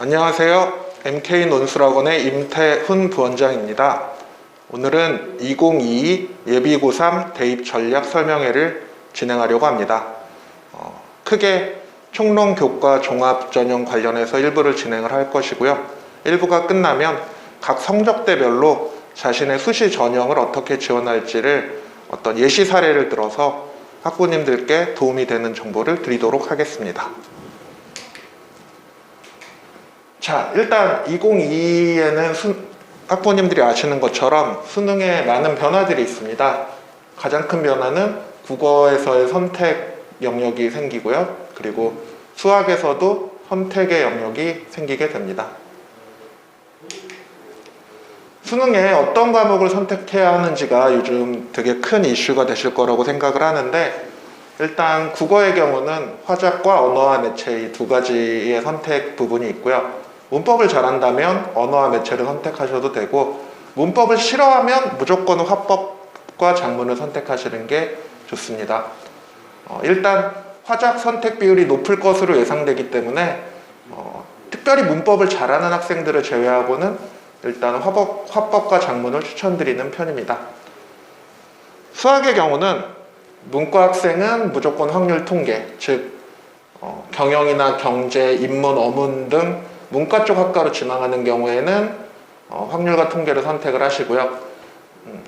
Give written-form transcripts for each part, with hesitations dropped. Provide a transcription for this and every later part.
안녕하세요. MK논술학원의 임태훈 부원장입니다. 오늘은 2022 예비 고3 대입 전략 설명회를 진행하려고 합니다. 크게 총론 교과 종합 전형 관련해서 일부를 진행을 할 것이고요. 일부가 끝나면 각 성적대별로 자신의 수시 전형을 어떻게 지원할지를 어떤 예시 사례를 들어서 학부모님들께 도움이 되는 정보를 드리도록 하겠습니다. 자, 일단 2022에는 학부모님들이 아시는 것처럼 수능에 많은 변화들이 있습니다. 가장 큰 변화는 국어에서의 선택 영역이 생기고요. 그리고 수학에서도 선택의 영역이 생기게 됩니다. 수능에 어떤 과목을 선택해야 하는지가 요즘 되게 큰 이슈가 되실 거라고 생각을 하는데, 일단 국어의 경우는 화작과 언어와 매체 이 두 가지의 선택 부분이 있고요. 문법을 잘한다면 언어와 매체를 선택하셔도 되고, 문법을 싫어하면 무조건 화법과 작문을 선택하시는 게 좋습니다. 일단 화작 선택 비율이 높을 것으로 예상되기 때문에 특별히 문법을 잘하는 학생들을 제외하고는 일단 화법과 작문을 추천드리는 편입니다. 수학의 경우는 문과 학생은 무조건 확률 통계, 즉 경영이나 경제, 인문, 어문 등 문과 쪽 학과로 진학하는 경우에는 확률과 통계를 선택을 하시고요.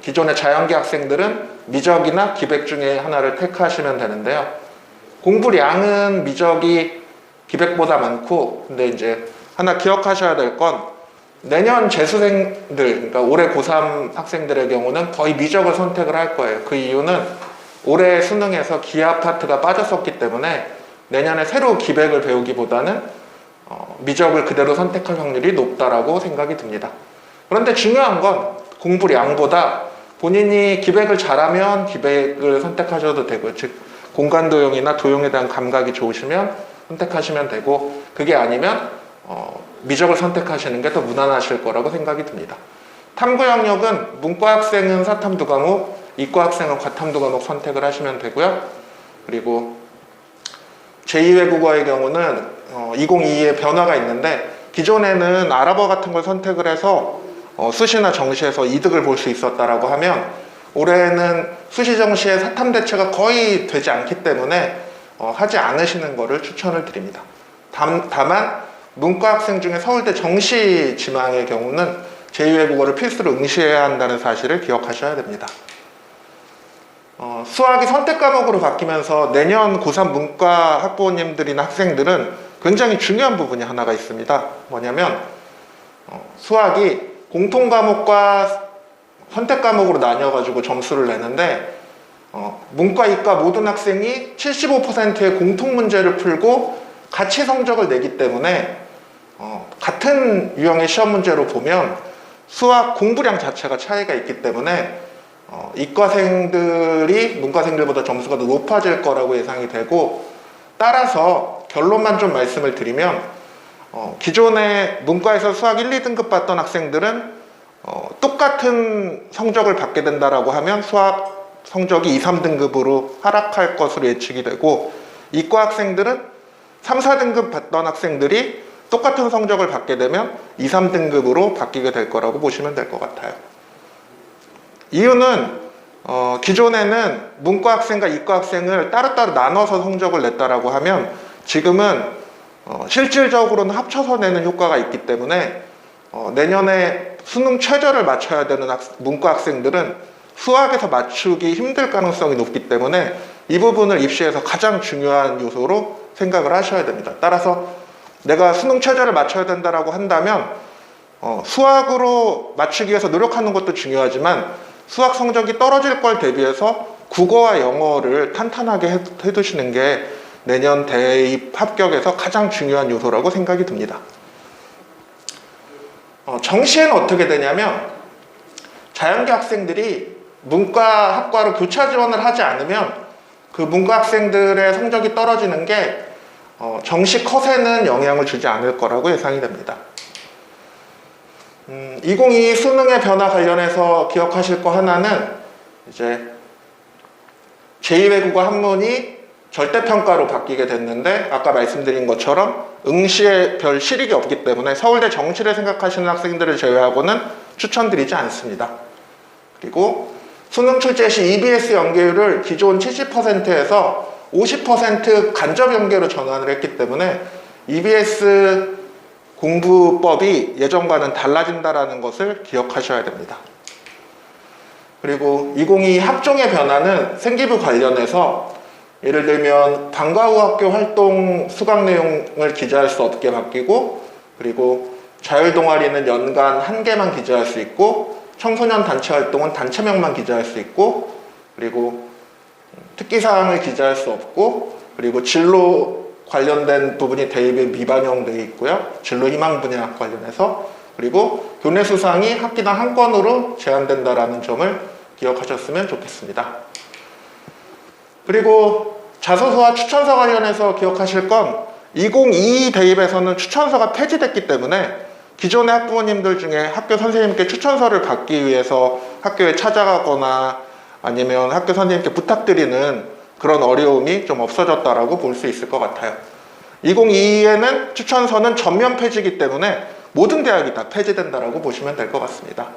기존의 자연계 학생들은 미적이나 기백 중에 하나를 택하시면 되는데요. 공부량은 미적이 기백보다 많고, 근데 이제 하나 기억하셔야 될 건 내년 재수생들, 그러니까 올해 고3 학생들의 경우는 거의 미적을 선택을 할 거예요. 그 이유는 올해 수능에서 기하 파트가 빠졌었기 때문에 내년에 새로 기백을 배우기보다는 미적을 그대로 선택할 확률이 높다라고 생각이 듭니다. 그런데 중요한 건 공부량보다 본인이 기백을 잘하면 기백을 선택하셔도 되고요. 즉 공간 도형이나 도형에 대한 감각이 좋으시면 선택하시면 되고, 그게 아니면 미적을 선택하시는 게 더 무난하실 거라고 생각이 듭니다. 탐구 영역은 문과 학생은 사탐 2과목, 이과 학생은 과탐 2과목 선택을 하시면 되고요. 그리고 제2외국어의 경우는 2022에 변화가 있는데, 기존에는 아랍어 같은 걸 선택을 해서 수시나 정시에서 이득을 볼 수 있었다라고 하면, 올해는 수시 정시에 사탐 대체가 거의 되지 않기 때문에 하지 않으시는 것을 추천을 드립니다. 다만 문과 학생 중에 서울대 정시 지망의 경우는 제2외국어를 필수로 응시해야 한다는 사실을 기억하셔야 됩니다. 수학이 선택 과목으로 바뀌면서 내년 고3 문과 학부모님들이나 학생들은 굉장히 중요한 부분이 하나가 있습니다. 뭐냐면 수학이 공통 과목과 선택 과목으로 나뉘어가지고 점수를 내는데, 문과, 이과 모든 학생이 75%의 공통 문제를 풀고 같이 성적을 내기 때문에 같은 유형의 시험 문제로 보면 수학 공부량 자체가 차이가 있기 때문에 이과생들이 문과생들보다 점수가 더 높아질 거라고 예상이 되고, 따라서 결론만 좀 말씀을 드리면 기존에 문과에서 수학 1, 2등급 받던 학생들은 똑같은 성적을 받게 된다라고 하면 수학 성적이 2, 3등급으로 하락할 것으로 예측이 되고, 이과 학생들은 3, 4등급 받던 학생들이 똑같은 성적을 받게 되면 2, 3등급으로 바뀌게 될 거라고 보시면 될 것 같아요. 이유는 기존에는 문과 학생과 이과 학생을 따로따로 나눠서 성적을 냈다라고 하면, 지금은 실질적으로는 합쳐서 내는 효과가 있기 때문에 내년에 수능 최저를 맞춰야 되는 문과 학생들은 수학에서 맞추기 힘들 가능성이 높기 때문에 이 부분을 입시에서 가장 중요한 요소로 생각을 하셔야 됩니다. 따라서 내가 수능 최저를 맞춰야 된다라고 한다면 수학으로 맞추기 위해서 노력하는 것도 중요하지만, 수학 성적이 떨어질 걸 대비해서 국어와 영어를 탄탄하게 해두시는 게 내년 대입 합격에서 가장 중요한 요소라고 생각이 듭니다. 정시에는 어떻게 되냐면, 자연계 학생들이 문과 학과로 교차 지원을 하지 않으면 그 문과 학생들의 성적이 떨어지는 게 정시 컷에는 영향을 주지 않을 거라고 예상이 됩니다. 2022 수능의 변화 관련해서 기억하실 거 하나는, 이제 제2외국어 한문이 절대평가로 바뀌게 됐는데 아까 말씀드린 것처럼 응시에 별 실익이 없기 때문에 서울대 정시를 생각하시는 학생들을 제외하고는 추천드리지 않습니다. 그리고 수능 출제 시 EBS 연계율을 기존 70%에서 50% 간접 연계로 전환을 했기 때문에 EBS 공부법이 예전과는 달라진다는 것을 기억하셔야 됩니다. 그리고 2022 학종의 변화는 생기부 관련해서 예를 들면 방과 후 학교 활동 수강 내용을 기재할 수 없게 바뀌고, 그리고 자율 동아리는 연간 1개만 기재할 수 있고, 청소년 단체 활동은 단체명만 기재할 수 있고, 그리고 특기사항을 기재할 수 없고, 그리고 진로 관련된 부분이 대입에 미반영되어 있고요. 진로 희망 분야 관련해서. 그리고 교내 수상이 학기당 한 건으로 제한된다는 점을 기억하셨으면 좋겠습니다. 그리고 자소서와 추천서 관련해서 기억하실 건 2022 대입에서는 추천서가 폐지됐기 때문에 기존의 학부모님들 중에 학교 선생님께 추천서를 받기 위해서 학교에 찾아가거나 아니면 학교 선생님께 부탁드리는 그런 어려움이 좀 없어졌다라고 볼 수 있을 것 같아요. 2022에는 추천서는 전면 폐지이기 때문에 모든 대학이 다 폐지된다라고 보시면 될 것 같습니다.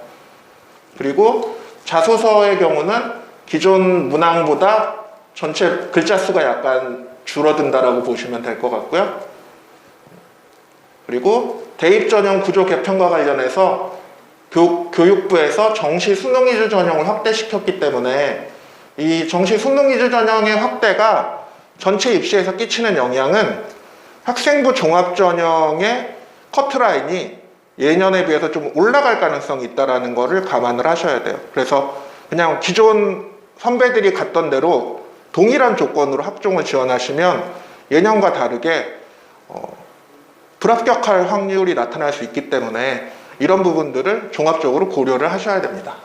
그리고 자소서의 경우는 기존 문항보다 전체 글자 수가 약간 줄어든다라고 보시면 될 것 같고요. 그리고 대입 전형 구조 개편과 관련해서 교육부에서 정시 수능 위주 전형을 확대시켰기 때문에 이 정시 수능 위주 전형의 확대가 전체 입시에서 끼치는 영향은 학생부 종합 전형의 커트라인이 예년에 비해서 좀 올라갈 가능성이 있다는 것을 감안을 하셔야 돼요. 그래서 그냥 기존 선배들이 갔던 대로 동일한 조건으로 학종을 지원하시면 예년과 다르게 불합격할 확률이 나타날 수 있기 때문에 이런 부분들을 종합적으로 고려를 하셔야 됩니다.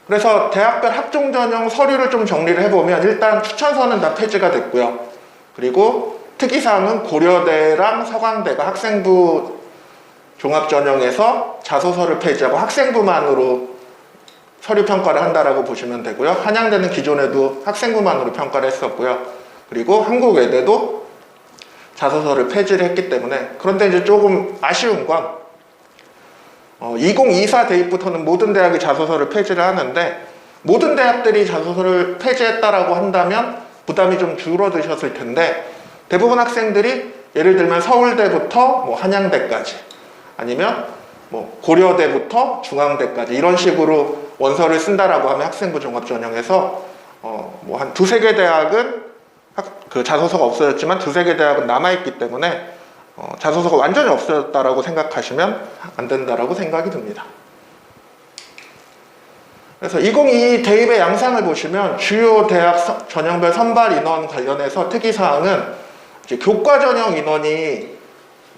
그래서 대학별 학종 전형 서류를 좀 정리를 해보면 일단 추천서는 다 폐지가 됐고요. 그리고 특이사항은 고려대랑 서강대가 학생부 종합전형에서 자소서를 폐지하고 학생부만으로 서류 평가를 한다라고 보시면 되고요. 한양대는 기존에도 학생부만으로 평가를 했었고요. 그리고 한국외대도 자소서를 폐지를 했기 때문에, 그런데 이제 조금 아쉬운 건 2024 대입부터는 모든 대학이 자소서를 폐지를 하는데, 모든 대학들이 자소서를 폐지했다라고 한다면 부담이 좀 줄어드셨을 텐데, 대부분 학생들이 예를 들면 서울대부터 뭐 한양대까지 아니면 뭐 고려대부터 중앙대까지 이런 식으로 원서를 쓴다라고 하면 학생부 종합전형에서 뭐 한 두세 개 대학은 그 자소서가 없어졌지만 두세 개 대학은 남아있기 때문에 자소서가 완전히 없어졌다라고 생각하시면 안 된다라고 생각이 듭니다. 그래서 2022 대입의 양상을 보시면 주요 대학 전형별 선발 인원 관련해서 특이사항은 이제 교과 전형 인원이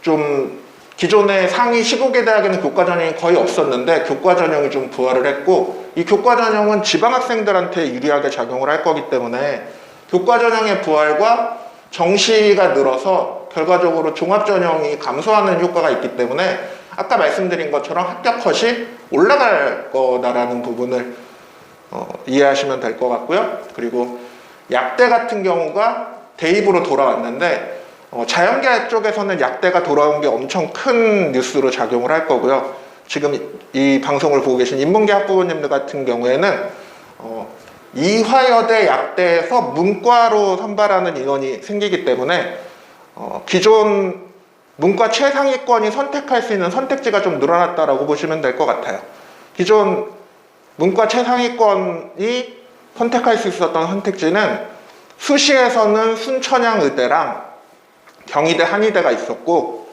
좀 기존의 상위 15개 대학에는 교과 전형이 거의 없었는데 교과 전형이 좀 부활을 했고, 이 교과 전형은 지방 학생들한테 유리하게 작용을 할 거기 때문에 교과 전형의 부활과 정시가 늘어서 결과적으로 종합 전형이 감소하는 효과가 있기 때문에 아까 말씀드린 것처럼 합격 컷이 올라갈 거다라는 부분을 이해하시면 될 것 같고요. 그리고 약대 같은 경우가 대입으로 돌아왔는데 자연계 쪽에서는 약대가 돌아온 게 엄청 큰 뉴스로 작용을 할 거고요. 지금 이 방송을 보고 계신 인문계 학부모님들 같은 경우에는 이화여대 약대에서 문과로 선발하는 인원이 생기기 때문에 기존 문과 최상위권이 선택할 수 있는 선택지가 좀 늘어났다라고 보시면 될 것 같아요. 기존 문과 최상위권이 선택할 수 있었던 선택지는 수시에서는 순천향의대랑 경희대 한의대가 있었고,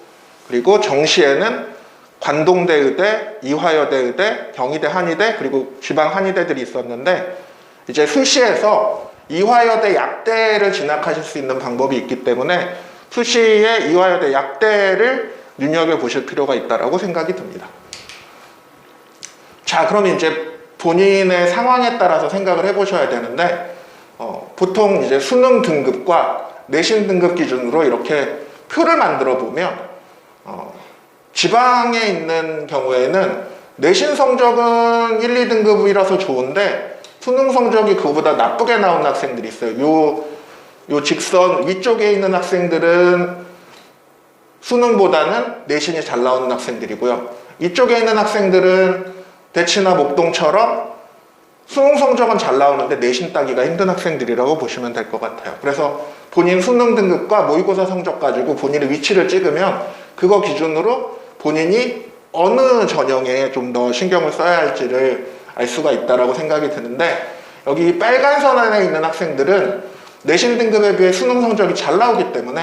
그리고 정시에는 관동대 의대, 이화여대 의대, 경희대 한의대, 그리고 지방 한의대들이 있었는데, 이제 수시에서 이화여대 약대를 진학하실 수 있는 방법이 있기 때문에 수시에 이화여대 약대를 눈여겨보실 필요가 있다고 생각이 듭니다. 자, 그럼 이제 본인의 상황에 따라서 생각을 해보셔야 되는데, 보통 이제 수능 등급과 내신 등급 기준으로 이렇게 표를 만들어 보면 지방에 있는 경우에는 내신 성적은 1, 2등급이라서 좋은데 수능 성적이 그거보다 나쁘게 나온 학생들이 있어요. 요 직선 위쪽에 있는 학생들은 수능보다는 내신이 잘 나오는 학생들이고요. 이쪽에 있는 학생들은 대치나 목동처럼 수능 성적은 잘 나오는데 내신 따기가 힘든 학생들이라고 보시면 될 것 같아요. 그래서 본인 수능 등급과 모의고사 성적 가지고 본인의 위치를 찍으면 그거 기준으로 본인이 어느 전형에 좀 더 신경을 써야 할지를 알 수가 있다고 생각이 드는데, 여기 빨간 선 안에 있는 학생들은 내신 등급에 비해 수능 성적이 잘 나오기 때문에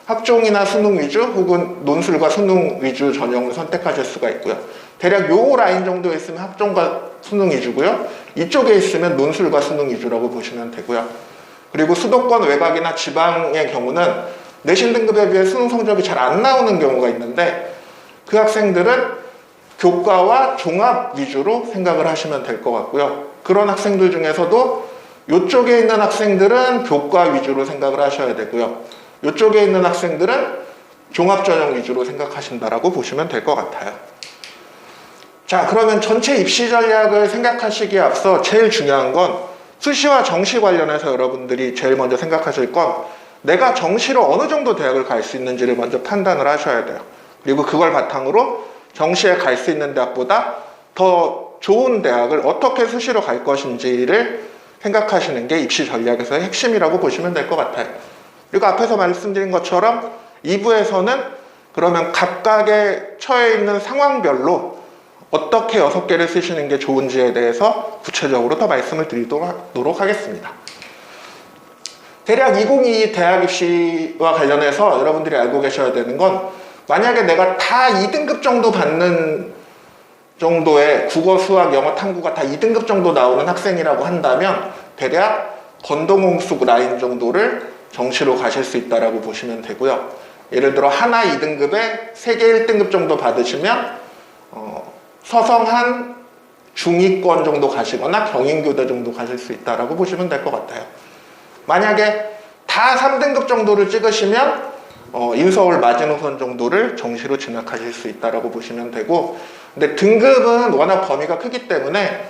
학종이나 수능 위주 혹은 논술과 수능 위주 전형을 선택하실 수가 있고요. 대략 요 라인 정도에 있으면 학종과 수능 위주고요. 이쪽에 있으면 논술과 수능 위주라고 보시면 되고요. 그리고 수도권 외곽이나 지방의 경우는 내신 등급에 비해 수능 성적이 잘 안 나오는 경우가 있는데, 그 학생들은 교과와 종합 위주로 생각을 하시면 될 것 같고요. 그런 학생들 중에서도 이쪽에 있는 학생들은 교과 위주로 생각을 하셔야 되고요. 이쪽에 있는 학생들은 종합전형 위주로 생각하신다라고 보시면 될 것 같아요. 자, 그러면 전체 입시 전략을 생각하시기에 앞서 제일 중요한 건 수시와 정시 관련해서 여러분들이 제일 먼저 생각하실 건 내가 정시로 어느 정도 대학을 갈 수 있는지를 먼저 판단을 하셔야 돼요. 그리고 그걸 바탕으로 정시에 갈 수 있는 대학보다 더 좋은 대학을 어떻게 수시로 갈 것인지를 생각하시는 게 입시 전략에서의 핵심이라고 보시면 될 것 같아요. 그리고 앞에서 말씀드린 것처럼 2부에서는 그러면 각각의 처해 있는 상황별로 어떻게 6개를 쓰시는 게 좋은지에 대해서 구체적으로 더 말씀을 드리도록 하겠습니다. 대략 2022 대학 입시와 관련해서 여러분들이 알고 계셔야 되는 건, 만약에 내가 다 2등급 정도 받는 정도의 국어, 수학, 영어, 탐구가 다 2등급 정도 나오는 학생이라고 한다면 대략 건동홍수 라인 정도를 정시로 가실 수 있다고 보시면 되고요. 예를 들어 하나 2등급에 세계 1등급 정도 받으시면 서성한 중위권 정도 가시거나 경인교대 정도 가실 수 있다고 보시면 될 것 같아요. 만약에 다 3등급 정도를 찍으시면 인서울 마지노선 정도를 정시로 진학하실 수 있다고 보시면 되고, 근데 등급은 워낙 범위가 크기 때문에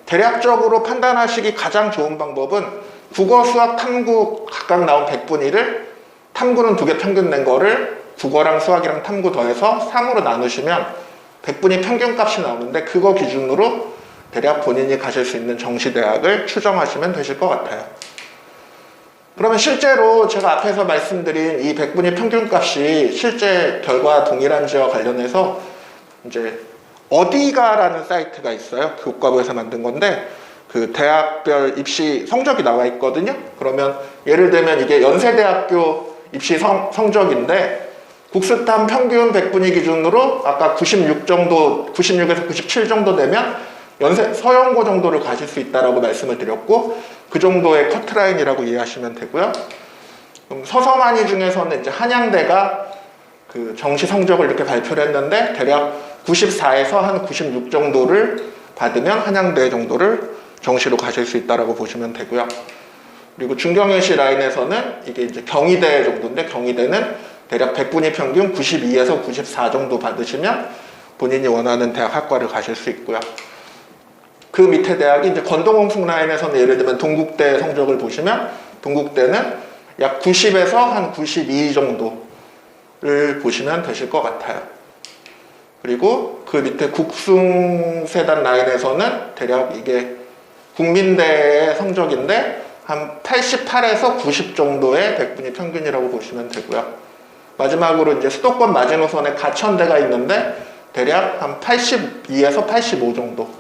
대략적으로 판단하시기 가장 좋은 방법은 국어, 수학, 탐구 각각 나온 100분위를 탐구는 2개 평균 낸 거를 국어랑 수학이랑 탐구 더해서 3으로 나누시면 100분위 평균값이 나오는데, 그거 기준으로 대략 본인이 가실 수 있는 정시대학을 추정하시면 되실 것 같아요. 그러면 실제로 제가 앞에서 말씀드린 이 100분위 평균값이 실제 결과 동일한지와 관련해서 이제 어디가라는 사이트가 있어요. 교육과부에서 만든 건데 그 대학별 입시 성적이 나와 있거든요. 그러면 예를 들면 이게 연세대학교 입시 성적인데 국수탐 평균 100분위 기준으로 아까 96 정도, 96에서 97 정도 되면 서영고 정도를 가실 수 있다라고 말씀을 드렸고, 그 정도의 커트라인이라고 이해하시면 되고요. 그럼 서서만이 중에서는 이제 한양대가 그 정시 성적을 이렇게 발표를 했는데 대략 94에서 한 96 정도를 받으면 한양대 정도를 정시로 가실 수 있다라고 보시면 되고요. 그리고 중경외시 라인에서는 이게 이제 경희대 정도인데, 경희대는 대략 100분위 평균 92에서 94 정도 받으시면 본인이 원하는 대학 학과를 가실 수 있고요. 그 밑에 대학이 이제 건동홍숙 라인에서는 예를 들면 동국대 성적을 보시면 동국대는 약 90에서 한 92 정도를 보시면 되실 것 같아요. 그리고 그 밑에 국숭세단 라인에서는 대략 이게 국민대의 성적인데 한 88에서 90 정도의 100분위 평균이라고 보시면 되고요. 마지막으로 이제 수도권 마지노선에 가천대가 있는데 대략 한 82에서 85 정도.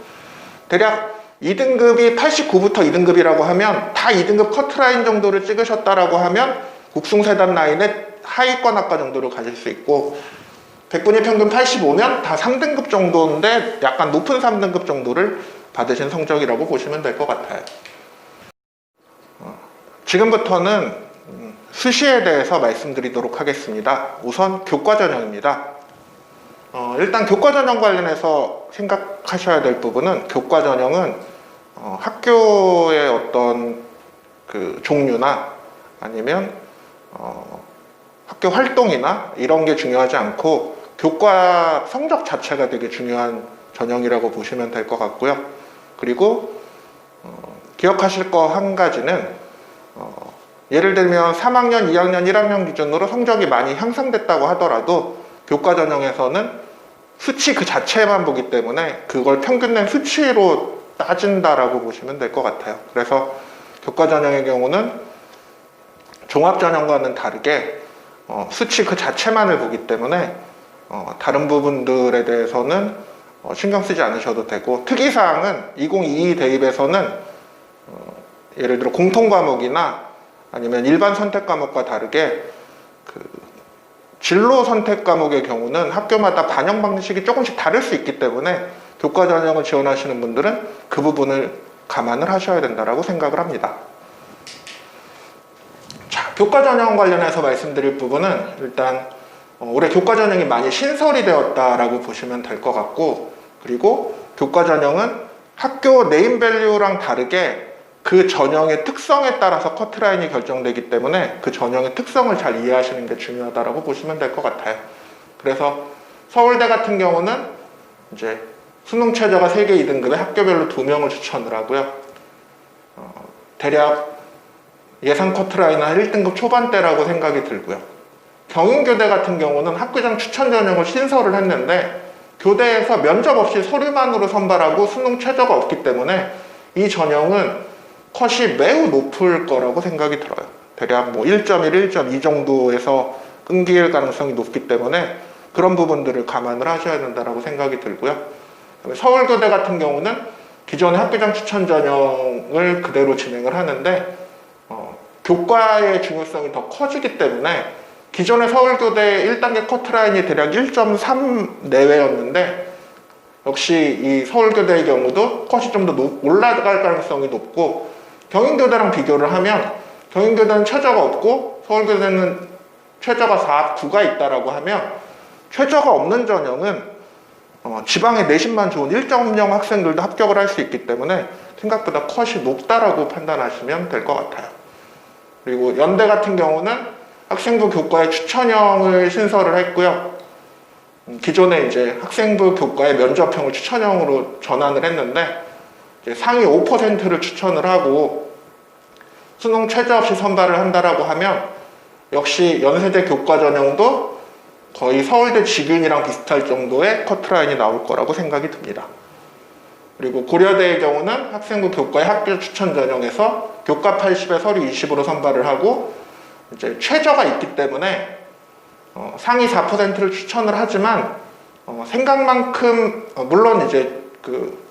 대략 2등급이 89부터 2등급이라고 하면 다 2등급 커트라인 정도를 찍으셨다라고 하면 국숭세단 라인의 하위권 학과 정도를 가질 수 있고, 100분위 평균 85면 다 3등급 정도인데 약간 높은 3등급 정도를 받으신 성적이라고 보시면 될 것 같아요. 지금부터는 수시에 대해서 말씀드리도록 하겠습니다. 우선 교과 전형입니다. 일단 교과 전형 관련해서 생각하셔야 될 부분은, 교과 전형은 학교의 어떤 그 종류나 아니면 학교 활동이나 이런 게 중요하지 않고 교과 성적 자체가 되게 중요한 전형이라고 보시면 될 것 같고요. 그리고 기억하실 거 한 가지는 예를 들면 3학년, 2학년, 1학년 기준으로 성적이 많이 향상됐다고 하더라도 교과 전형에서는 수치 그 자체만 보기 때문에 그걸 평균 낸 수치로 따진다라고 보시면 될 것 같아요. 그래서 교과 전형의 경우는 종합 전형과는 다르게 수치 그 자체만을 보기 때문에 다른 부분들에 대해서는 신경 쓰지 않으셔도 되고, 특이사항은 2022 대입에서는 예를 들어 공통 과목이나 아니면 일반 선택 과목과 다르게 그 진로 선택 과목의 경우는 학교마다 반영 방식이 조금씩 다를 수 있기 때문에 교과 전형을 지원하시는 분들은 그 부분을 감안을 하셔야 된다고 생각을 합니다. 자, 교과 전형 관련해서 말씀드릴 부분은 일단 올해 교과 전형이 많이 신설이 되었다라고 보시면 될 것 같고, 그리고 교과 전형은 학교 네임밸류랑 다르게 그 전형의 특성에 따라서 커트라인이 결정되기 때문에 그 전형의 특성을 잘 이해하시는 게 중요하다고 보시면 될 것 같아요. 그래서 서울대 같은 경우는 이제 수능 최저가 3개 2등급에 학교별로 2명을 추천을 하고요. 대략 예상 커트라인은 1등급 초반대라고 생각이 들고요. 경인교대 같은 경우는 학교장 추천 전형을 신설을 했는데 교대에서 면접 없이 서류만으로 선발하고 수능 최저가 없기 때문에 이 전형은 컷이 매우 높을 거라고 생각이 들어요. 대략 뭐 1.1, 1.2 정도에서 끊길 가능성이 높기 때문에 그런 부분들을 감안을 하셔야 된다고 생각이 들고요. 서울교대 같은 경우는 기존의 학교장 추천 전형을 그대로 진행을 하는데 교과의 중요성이 더 커지기 때문에 기존의 서울교대 1단계 커트라인이 대략 1.3 내외였는데 역시 이 서울교대의 경우도 컷이 좀 더 올라갈 가능성이 높고, 경인교대랑 비교를 하면 경인교대는 최저가 없고 서울교대는 최저가 4, 9가 있다라고 하면 최저가 없는 전형은 지방의 내신만 좋은 1.0 학생들도 합격을 할 수 있기 때문에 생각보다 컷이 높다라고 판단하시면 될 것 같아요. 그리고 연대 같은 경우는 학생부 교과의 추천형을 신설을 했고요. 기존에 이제 학생부 교과의 면접형을 추천형으로 전환을 했는데 이제 상위 5%를 추천을 하고 수능 최저 없이 선발을 한다라고 하면 역시 연세대 교과 전형도 거의 서울대 직윤이랑 비슷할 정도의 커트라인이 나올 거라고 생각이 듭니다. 그리고 고려대의 경우는 학생부 교과의 학교 추천 전형에서 교과 80에 서류 20으로 선발을 하고 이제 최저가 있기 때문에 상위 4%를 추천을 하지만 생각만큼 물론 이제 그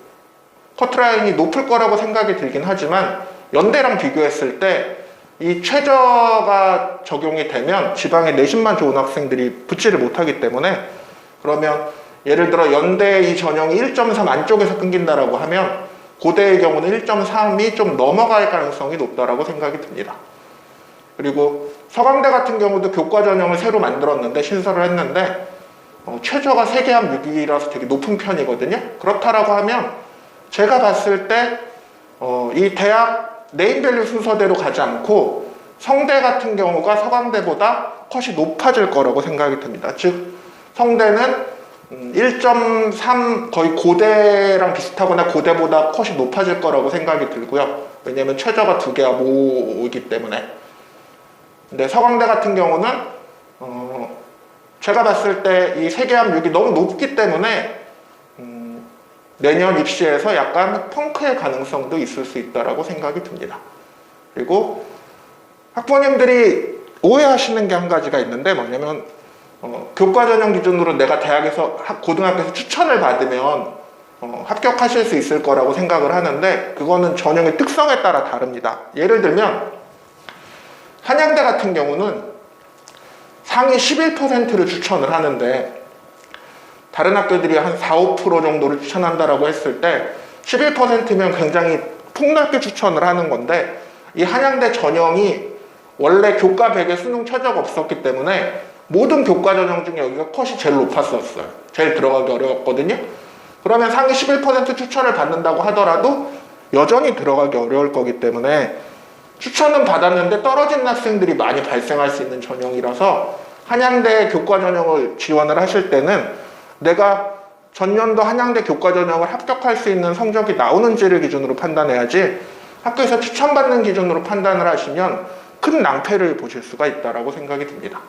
커트라인이 높을 거라고 생각이 들긴 하지만 연대랑 비교했을 때 이 최저가 적용이 되면 지방의 내신만 좋은 학생들이 붙지를 못하기 때문에, 그러면 예를 들어 연대 이 전형이 1.3 안쪽에서 끊긴다라고 하면 고대의 경우는 1.3이 좀 넘어갈 가능성이 높다라고 생각이 듭니다. 그리고 서강대 같은 경우도 교과 전형을 새로 만들었는데 신설을 했는데 최저가 3개 합 6이라서 되게 높은 편이거든요. 그렇다라고 하면 제가 봤을 때 이 대학 네임밸류 순서대로 가지 않고 성대 같은 경우가 서강대보다 컷이 높아질 거라고 생각이 듭니다. 즉 성대는 1.3 거의 고대랑 비슷하거나 고대보다 컷이 높아질 거라고 생각이 들고요. 왜냐면 최저가 2개와 5이기 때문에. 근데 서강대 같은 경우는 제가 봤을 때 이 3개 합 6이 너무 높기 때문에 내년 입시에서 약간 펑크의 가능성도 있을 수 있다고 생각이 듭니다. 그리고 학부모님들이 오해하시는 게 한 가지가 있는데 뭐냐면 교과 전형 기준으로 내가 대학에서 고등학교에서 추천을 받으면 합격하실 수 있을 거라고 생각을 하는데 그거는 전형의 특성에 따라 다릅니다. 예를 들면 한양대 같은 경우는 상위 11%를 추천을 하는데 다른 학교들이 한 4, 5% 정도를 추천한다라고 했을 때 11%면 굉장히 폭넓게 추천을 하는 건데 이 한양대 전형이 원래 교과 100에 수능 최저가 없었기 때문에 모든 교과 전형 중에 여기가 컷이 제일 높았었어요. 제일 들어가기 어려웠거든요. 그러면 상위 11% 추천을 받는다고 하더라도 여전히 들어가기 어려울 거기 때문에 추천은 받았는데 떨어지는 학생들이 많이 발생할 수 있는 전형이라서 한양대 교과 전형을 지원을 하실 때는 내가 전년도 한양대 교과 전형을 합격할 수 있는 성적이 나오는지를 기준으로 판단해야지 학교에서 추천받는 기준으로 판단을 하시면 큰 낭패를 보실 수가 있다고 생각이 듭니다.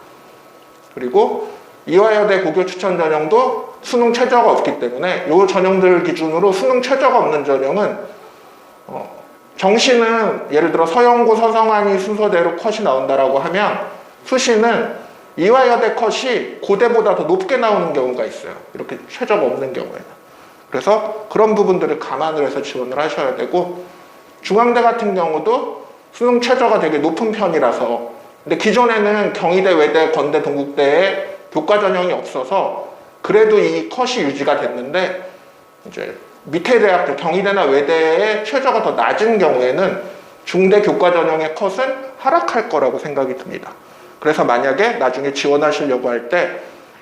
그리고 이화여대 고교 추천 전형도 수능 최저가 없기 때문에 이 전형들 기준으로 수능 최저가 없는 전형은 정시는 예를 들어 서영고, 서성한이 순서대로 컷이 나온다라고 하면 수시는 이화여대 컷이 고대보다 더 높게 나오는 경우가 있어요. 이렇게 최저가 없는 경우에는. 그래서 그런 부분들을 감안을 해서 지원을 하셔야 되고, 중앙대 같은 경우도 수능 최저가 되게 높은 편이라서, 근데 기존에는 경희대, 외대, 건대, 동국대에 교과 전형이 없어서 그래도 이 컷이 유지가 됐는데, 이제 밑에 대학들, 경희대나 외대의 최저가 더 낮은 경우에는 중대 교과 전형의 컷은 하락할 거라고 생각이 듭니다. 그래서 만약에 나중에 지원하시려고 할 때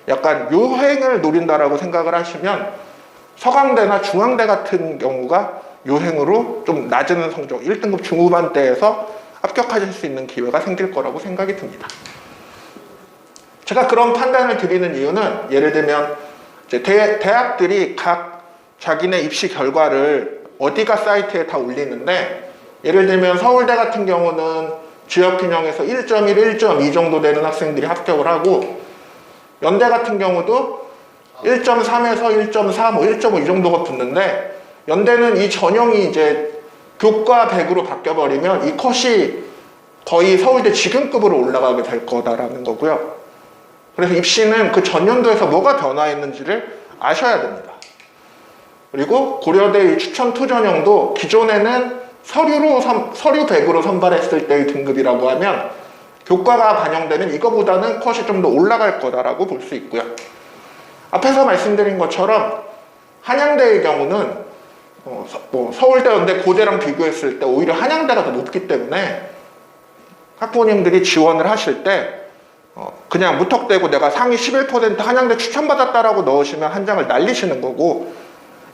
약간 요행을 노린다라고 생각을 하시면 서강대나 중앙대 같은 경우가 요행으로 좀 낮은 성적, 1등급 중후반대에서 합격하실 수 있는 기회가 생길 거라고 생각이 듭니다. 제가 그런 판단을 드리는 이유는, 예를 들면 이제 대학들이 각 자기네 입시 결과를 어디가 사이트에 다 올리는데, 예를 들면 서울대 같은 경우는 지역균형에서 1.1, 1.2 정도 되는 학생들이 합격을 하고, 연대 같은 경우도 1.3에서 1.4, 뭐 1.5 이 정도가 붙는데, 연대는 이 전형이 이제 교과 100으로 바뀌어버리면 이 컷이 거의 서울대 지금급으로 올라가게 될 거다라는 거고요. 그래서 입시는 그 전년도에서 뭐가 변화했는지를 아셔야 됩니다. 그리고 고려대 추천 투 전형도 기존에는 서류 100으로 선발했을 때의 등급이라고 하면 교과가 반영되면 이거보다는 컷이 좀 더 올라갈 거다라고 볼 수 있고요. 앞에서 말씀드린 것처럼 한양대의 경우는 서울대, 연대, 고대랑 비교했을 때 오히려 한양대가 더 높기 때문에 학부모님들이 지원을 하실 때 그냥 무턱대고 내가 상위 11% 한양대 추천받았다라고 넣으시면 한 장을 날리시는 거고,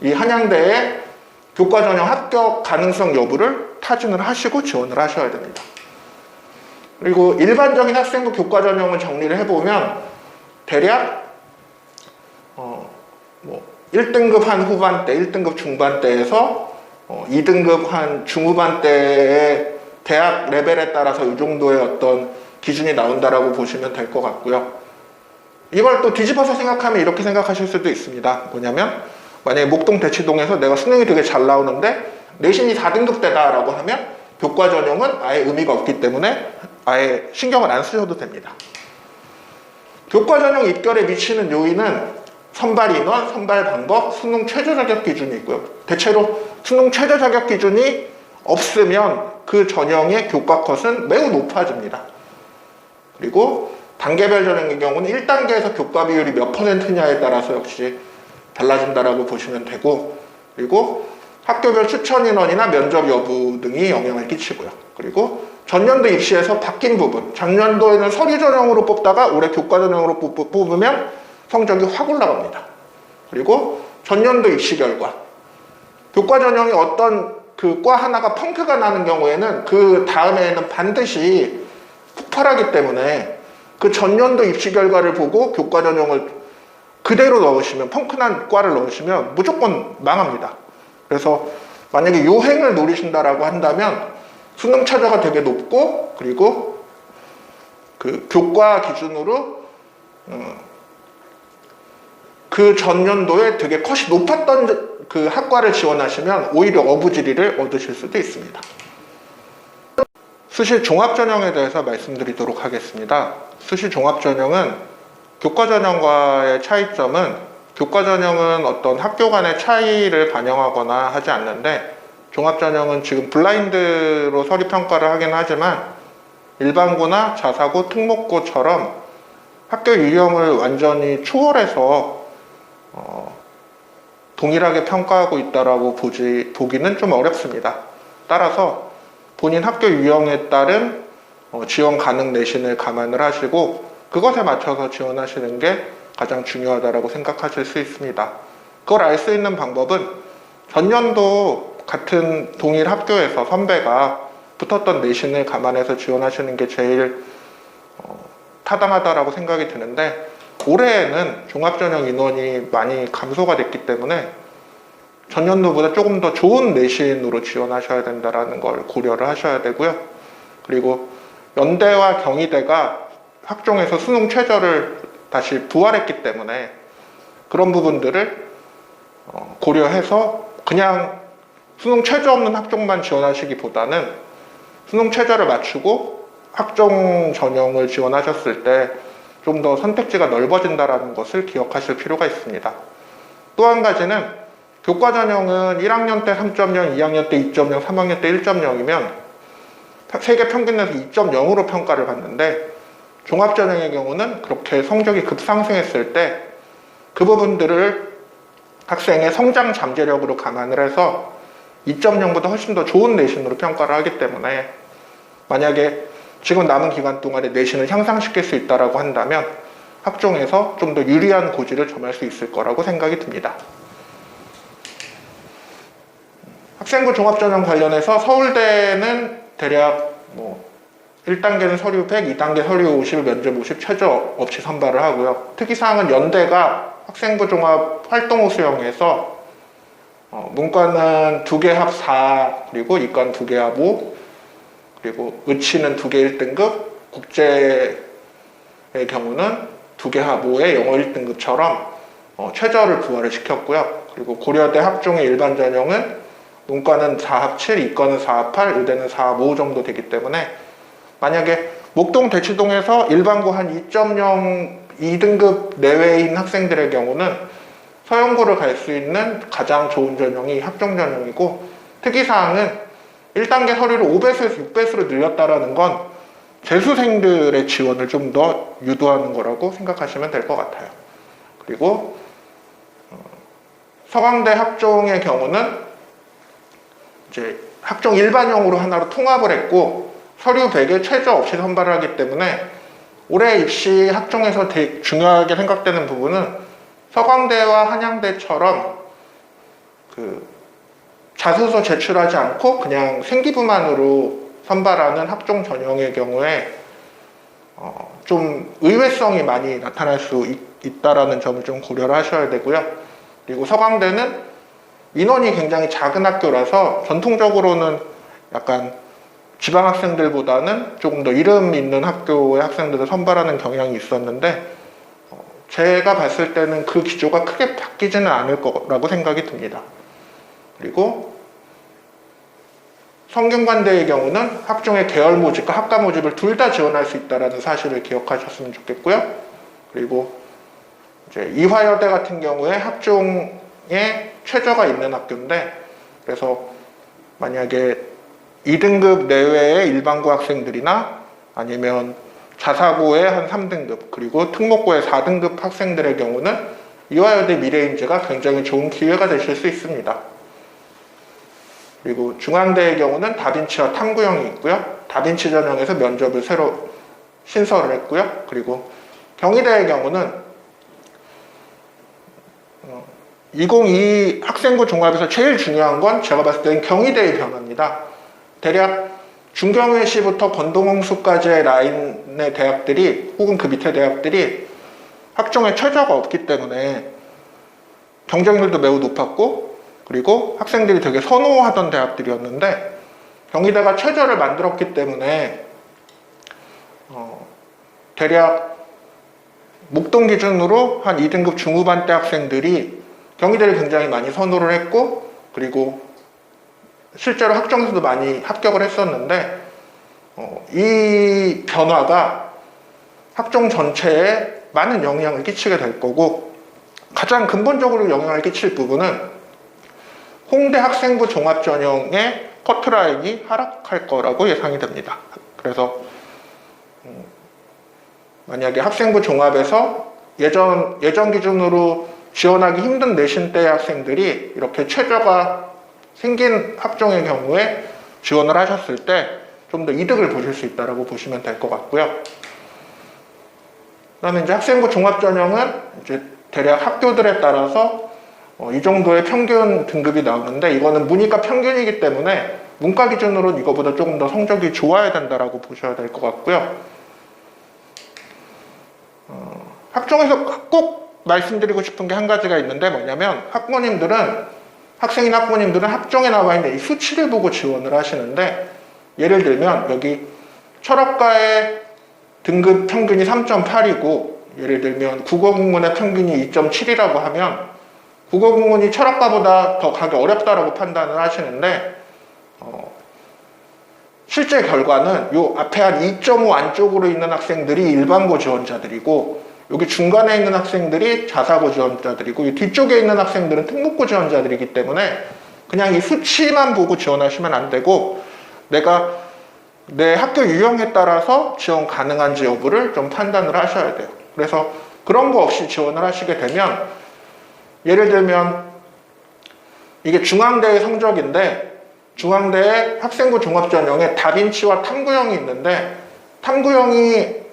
이 한양대의 교과 전형 합격 가능성 여부를 타진을 하시고 지원을 하셔야 됩니다. 그리고 일반적인 학생부 교과 전형을 정리를 해보면 대략 1등급 한 후반대, 1등급 중반대에서 2등급 한 중후반대의 대학 레벨에 따라서 이 정도의 어떤 기준이 나온다라고 보시면 될 것 같고요. 이걸 또 뒤집어서 생각하면 이렇게 생각하실 수도 있습니다. 뭐냐면 만약에 목동 대치동에서 내가 수능이 되게 잘 나오는데 내신이 4등급대다라고 하면 교과 전형은 아예 의미가 없기 때문에 아예 신경을 안 쓰셔도 됩니다. 교과 전형 입결에 미치는 요인은 선발 인원, 선발 방법, 수능 최저 자격 기준이 있고요. 대체로 수능 최저 자격 기준이 없으면 그 전형의 교과 컷은 매우 높아집니다. 그리고 단계별 전형의 경우는 1단계에서 교과 비율이 몇 %냐에 따라서 역시 달라진다라고 보시면 되고, 그리고 학교별 추천 인원이나 면접 여부 등이 영향을 끼치고요. 그리고 전년도 입시에서 바뀐 부분, 작년도에는 서류 전형으로 뽑다가 올해 교과 전형으로 뽑으면 성적이 확 올라갑니다. 그리고 전년도 입시 결과, 교과 전형이 어떤 그 과 하나가 펑크가 나는 경우에는 그 다음에는 반드시 폭발하기 때문에 그 전년도 입시 결과를 보고 교과 전형을 그대로 넣으시면, 펑크난 과를 넣으시면 무조건 망합니다. 그래서 만약에 요행을 노리신다라고 한다면 수능 최저가 되게 높고, 그리고 그 교과 기준으로 그 전년도에 되게 컷이 높았던 그 학과를 지원하시면 오히려 어부지리를 얻으실 수도 있습니다. 수시 종합전형에 대해서 말씀드리도록 하겠습니다. 수시 종합전형은 교과 전형과의 차이점은, 교과 전형은 어떤 학교 간의 차이를 반영하거나 하지 않는데, 종합전형은 지금 블라인드로 서류 평가를 하긴 하지만 일반고나 자사고, 특목고처럼 학교 유형을 완전히 초월해서 동일하게 평가하고 있다라고 보기는 좀 어렵습니다. 따라서 본인 학교 유형에 따른 지원 가능 내신을 감안을 하시고 그것에 맞춰서 지원하시는 게 가장 중요하다고 생각하실 수 있습니다. 그걸 알 수 있는 방법은 전년도 같은 동일 학교에서 선배가 붙었던 내신을 감안해서 지원하시는 게 제일 타당하다고 생각이 드는데, 올해에는 종합전형 인원이 많이 감소가 됐기 때문에 전년도보다 조금 더 좋은 내신으로 지원하셔야 된다는 걸 고려를 하셔야 되고요. 그리고 연대와 경희대가 학종에서 수능 최저를 다시 부활했기 때문에 그런 부분들을 고려해서 그냥 수능 최저 없는 학종만 지원하시기보다는 수능 최저를 맞추고 학종 전형을 지원하셨을 때 좀 더 선택지가 넓어진다는 것을 기억하실 필요가 있습니다. 또 한 가지는 교과 전형은 1학년 때 3.0, 2학년 때 2.0, 3학년 때 1.0이면 세계 평균 내에서 2.0으로 평가를 받는데 종합 전형의 경우는 그렇게 성적이 급상승했을 때 그 부분들을 학생의 성장 잠재력으로 감안을 해서 2.0보다 훨씬 더 좋은 내신으로 평가를 하기 때문에 만약에 지금 남은 기간 동안에 내신을 향상시킬 수 있다고 한다면 학종에서 좀 더 유리한 고지를 점할 수 있을 거라고 생각이 듭니다. 학생부 종합전형 관련해서 서울대는 대략 1단계는 서류 100, 2단계 서류 50, 면접 50, 최저 없이 선발을 하고요. 특이사항은 연대가 학생부 종합 활동호 수용에서 문과는 2개 합 4, 그리고 이과는 2개 합 5, 그리고 의치는 2개 1등급, 국제의 경우는 2개 합 5의 영어 1등급처럼 최저를 부활을 시켰고요. 그리고 고려대 학종의 일반 전형은 문과는 4합 7, 이과는 4합 8, 의대는 4합 5 정도 되기 때문에 만약에 목동 대치동에서 일반고 한 2.0, 2등급 내외인 학생들의 경우는 서영고를 갈 수 있는 가장 좋은 전형이 학종 전형이고, 특이사항은 1단계 서류를 5배수에서 6배수로 늘렸다는 건 재수생들의 지원을 좀 더 유도하는 거라고 생각하시면 될 것 같아요. 그리고 서강대 학종의 경우는 이제 학종 일반형으로 하나로 통합을 했고 서류 100에 최저 없이 선발을 하기 때문에 올해 입시 학종에서 되게 중요하게 생각되는 부분은 서강대와 한양대처럼 자소서 제출하지 않고 그냥 생기부만으로 선발하는 학종 전형의 경우에 좀 의외성이 많이 나타날 수 있다는 점을 좀 고려를 하셔야 되고요. 그리고 서강대는 인원이 굉장히 작은 학교라서 전통적으로는 약간 지방 학생들보다는 조금 더 이름 있는 학교의 학생들을 선발하는 경향이 있었는데 제가 봤을 때는 그 기조가 크게 바뀌지는 않을 거라고 생각이 듭니다. 그리고 성균관대의 경우는 학종의 계열 모집과 학과 모집을 둘 다 지원할 수 있다는 사실을 기억하셨으면 좋겠고요. 그리고 이제 이화여대 같은 경우에 학종에 최저가 있는 학교인데, 그래서 만약에 2등급 내외의 일반고 학생들이나 아니면 자사고의 한 3등급 그리고 특목고의 4등급 학생들의 경우는 이화여대 미래인재가 굉장히 좋은 기회가 되실 수 있습니다. 그리고 중앙대의 경우는 다빈치와 탐구형이 있고요. 다빈치 전형에서 면접을 새로 신설을 했고요. 그리고 경희대의 경우는 2022 학생부 종합에서 제일 중요한 건 제가 봤을 때는 경희대의 변화입니다. 대략 중경외시부터 건동홍수까지의 라인의 대학들이 혹은 그 밑에 대학들이 학종에 최저가 없기 때문에 경쟁률도 매우 높았고, 그리고 학생들이 되게 선호하던 대학들이었는데 경희대가 최저를 만들었기 때문에 대략 목동 기준으로 한 2등급 중후반대 학생들이 경희대를 굉장히 많이 선호를 했고, 그리고 실제로 학종에서도 많이 합격을 했었는데 이 변화가 학종 전체에 많은 영향을 끼치게 될 거고, 가장 근본적으로 영향을 끼칠 부분은 홍대 학생부 종합전형의 커트라인이 하락할 거라고 예상이 됩니다. 그래서 만약에 학생부 종합에서 예전 기준으로 지원하기 힘든 내신대 학생들이 이렇게 최저가 생긴 학종의 경우에 지원을 하셨을 때 좀 더 이득을 보실 수 있다고 보시면 될 것 같고요. 그다음에 이제 학생부 종합전형은 이제 대략 학교들에 따라서 이 정도의 평균 등급이 나오는데, 이거는 문이과 평균이기 때문에 문과 기준으로는 이거보다 조금 더 성적이 좋아야 된다고 보셔야 될 것 같고요. 학종에서 꼭 말씀드리고 싶은 게 한 가지가 있는데 뭐냐면 학부모님들은 학생이나 학부모님들은 학종에 나와 있는 이 수치를 보고 지원을 하시는데, 예를 들면 여기 철학과의 등급 평균이 3.8이고 예를 들면 국어국문의 평균이 2.7이라고 하면 국어국문이 철학과보다 더 가기 어렵다라고 판단을 하시는데, 실제 결과는 요 앞에 한 2.5 안쪽으로 있는 학생들이 일반고 지원자들이고, 여기 중간에 있는 학생들이 자사고 지원자들이고, 이 뒤쪽에 있는 학생들은 특목고 지원자들이기 때문에 그냥 이 수치만 보고 지원하시면 안 되고, 내가 내 학교 유형에 따라서 지원 가능한지 여부를 좀 판단을 하셔야 돼요. 그래서 그런 거 없이 지원을 하시게 되면, 예를 들면 이게 중앙대의 성적인데, 중앙대의 학생부 종합전형에 다빈치와 탐구형이 있는데, 탐구형이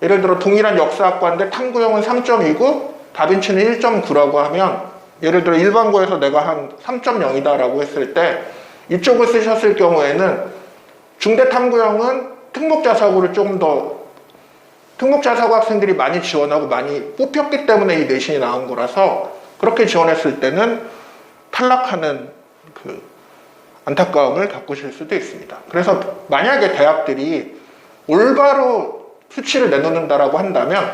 예를 들어 동일한 역사학과인데 탐구형은 3.2고 다빈치는 1.9라고 하면, 예를 들어 일반고에서 내가 한 3.0이다라고 했을 때 이쪽을 쓰셨을 경우에는 중대 탐구형은 특목자사고를 조금 더, 특목자사고 학생들이 많이 지원하고 많이 뽑혔기 때문에 이 내신이 나온 거라서 그렇게 지원했을 때는 탈락하는 그 안타까움을 겪으실 수도 있습니다. 그래서 만약에 대학들이 올바로 수치를 내놓는다라고 한다면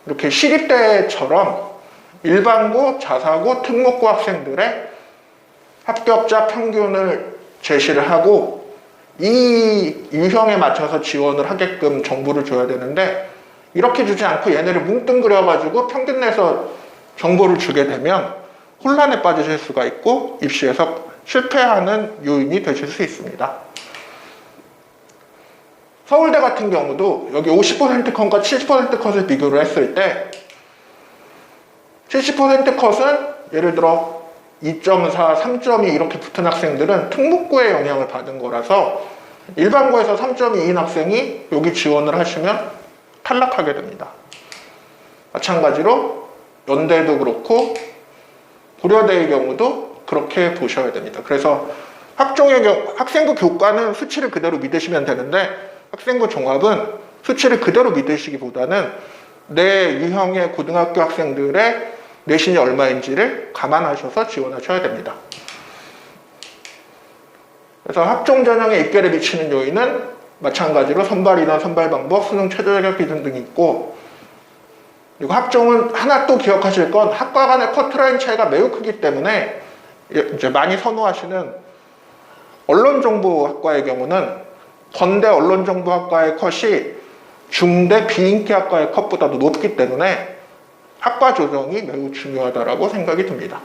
이렇게 시립대처럼 일반고, 자사고, 특목고 학생들의 합격자 평균을 제시를 하고 이 유형에 맞춰서 지원을 하게끔 정보를 줘야 되는데, 이렇게 주지 않고 얘네를 뭉뚱그려가지고 평균 내서 정보를 주게 되면 혼란에 빠지실 수가 있고 입시에서 실패하는 요인이 되실 수 있습니다. 서울대 같은 경우도 여기 50% 컷과 70% 컷을 비교를 했을 때 70% 컷은 예를 들어 2.4, 3.2 이렇게 붙은 학생들은 특목고의 영향을 받은 거라서 일반고에서 3.2인 학생이 여기 지원을 하시면 탈락하게 됩니다. 마찬가지로 연대도 그렇고 고려대의 경우도 그렇게 보셔야 됩니다. 그래서 학종의 경우 학생부 교과는 수치를 그대로 믿으시면 되는데, 학생부 종합은 수치를 그대로 믿으시기보다는 내 유형의 고등학교 학생들의 내신이 얼마인지를 감안하셔서 지원하셔야 됩니다. 그래서 학종 전형에 입결에 미치는 요인은 마찬가지로 선발 인원, 선발 방법, 수능 최저 자격 기준 등이 있고, 그리고 학종은 하나 또 기억하실 건 학과 간의 커트라인 차이가 매우 크기 때문에 이제 많이 선호하시는 언론정보학과의 경우는 건대 언론정보학과의 컷이 중대 비인기학과의 컷보다도 높기 때문에 학과 조정이 매우 중요하다고 생각이 듭니다.